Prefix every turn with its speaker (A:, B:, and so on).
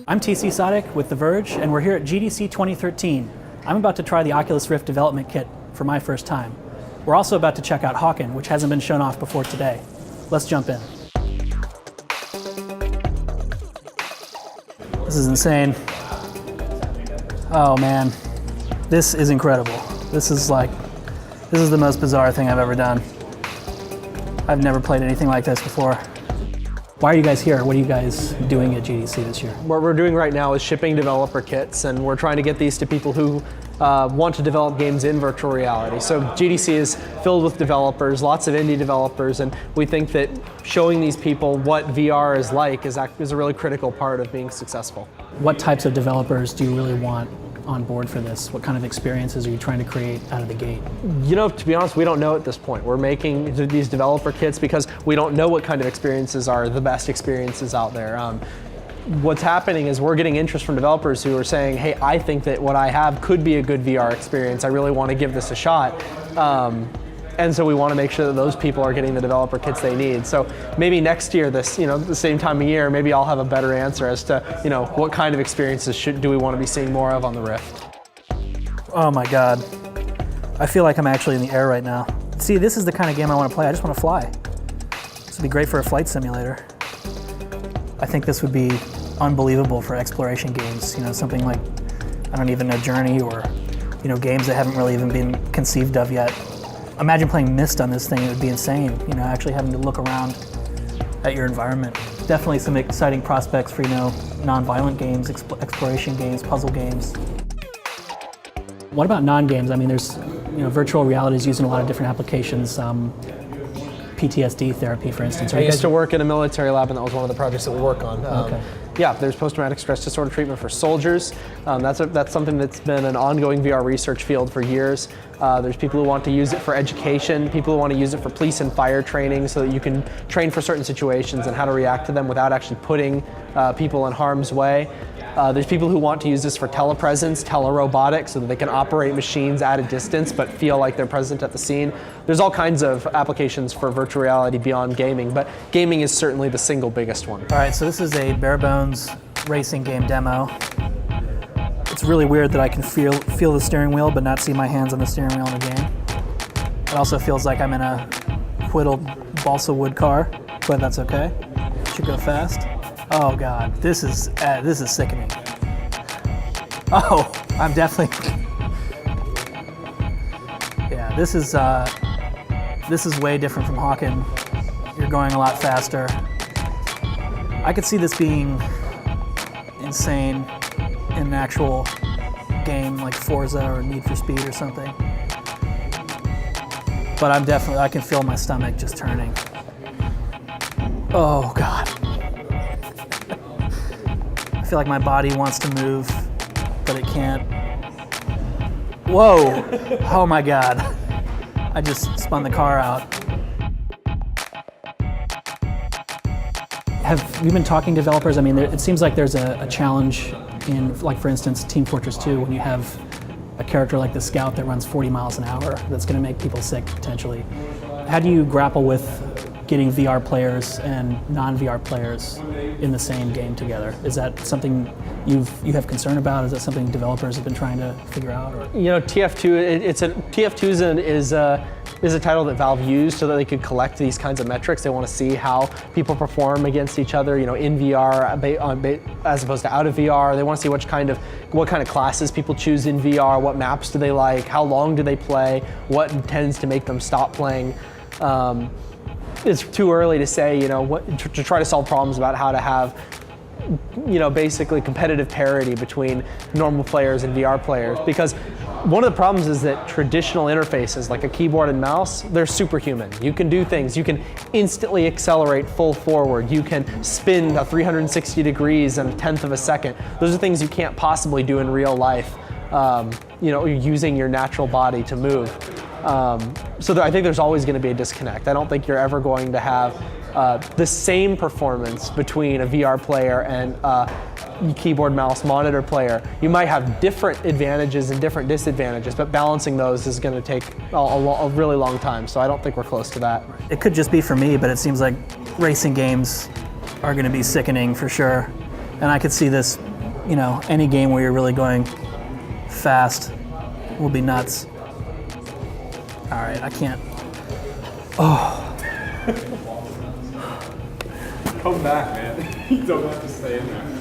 A: I'm TC Sadek with The Verge, and we're here at GDC 2013. I'm about to try the Oculus Rift development kit for my first time. We're also about to check out Hawken, which hasn't been shown off before today. Let's jump in. This is insane. Oh man, this is incredible. This is the most bizarre thing I've ever done. I've never played anything like this before. Why are you guys here? What are you guys doing at GDC this year?
B: What we're doing right now is shipping developer kits, and we're trying to get these to people who want to develop games in virtual reality. So GDC is filled with developers, lots of indie developers, and we think that showing these people what VR is like is a really critical part of being successful.
A: What types of developers do you really want on board for this? What kind of experiences are you trying to create out of the gate?
B: You know, to be honest, we don't know at this point. We're making these developer kits because we don't know what kind of experiences are the best experiences out there. What's happening is we're getting interest from developers who are saying, hey, I think that what I have could be a good VR experience. I really want to give this a shot. And so we want to make sure that those people are getting the developer kits they need. So maybe next year, the same time of year, maybe I'll have a better answer as to, what kind of experiences do we want to be seeing more of on the Rift.
A: Oh my God. I feel like I'm actually in the air right now. See, this is the kind of game I want to play. I just want to fly. This would be great for a flight simulator. I think this would be unbelievable for exploration games. Something like, I don't even know, Journey, or, games that haven't really even been conceived of yet. Imagine playing Myst on this thing. It would be insane, actually having to look around at your environment. Definitely some exciting prospects for, non-violent games, exploration games, puzzle games. What about non-games? I mean, there's, virtual reality is used in a lot of different applications. PTSD therapy, for instance.
B: I used to work in a military lab, and that was one of the projects that we work on.
A: Okay.
B: Yeah, there's post-traumatic stress disorder treatment for soldiers. That's something that's been an ongoing VR research field for years. There's people who want to use it for education, people who want to use it for police and fire training so that you can train for certain situations and how to react to them without actually putting people in harm's way. There's people who want to use this for telepresence, telerobotics, so that they can operate machines at a distance but feel like they're present at the scene. There's all kinds of applications for virtual reality beyond gaming, but gaming is certainly the single biggest one.
A: All right, so this is a bare bones racing game demo. It's really weird that I can feel the steering wheel but not see my hands on the steering wheel in the game. It also feels like I'm in a whittled balsa wood car, but that's okay. Should go fast. Oh God, this is sickening. Oh, I'm definitely. Yeah, this is way different from Hawken. You're going a lot faster. I could see this being insane in an actual game like Forza or Need for Speed or something. But I can feel my stomach just turning. Oh God. I feel like my body wants to move, but it can't. Whoa! Oh my God. I just spun the car out. Have you been talking to developers? I mean, it seems like there's a challenge in, like for instance, Team Fortress 2, when you have a character like the Scout that runs 40 miles an hour that's going to make people sick potentially. How do you grapple with getting VR players and non-VR players in the same game together? Is that something you have concern about? Is that something developers have been trying to figure out? Or?
B: TF2 is a title that Valve used so that they could collect these kinds of metrics. They want to see how people perform against each other, in VR as opposed to out of VR. They want to see what kind of classes people choose in VR, what maps do they like, how long do they play, what tends to make them stop playing. It's too early to say, to try to solve problems about how to have, basically competitive parity between normal players and VR players. Because one of the problems is that traditional interfaces, like a keyboard and mouse, they're superhuman. You can do things. You can instantly accelerate full forward. You can spin 360 degrees in 1/10 of a second. Those are things you can't possibly do in real life, using your natural body to move. So I think there's always going to be a disconnect. I don't think you're ever going to have the same performance between a VR player and a keyboard, mouse, monitor player. You might have different advantages and different disadvantages, but balancing those is going to take a really long time, so I don't think we're close to that.
A: It could just be for me, but it seems like racing games are going to be sickening for sure. And I could see this you know, any game where you're really going fast will be nuts. All right, I can't.
C: Come back, man. You don't have to stay in there.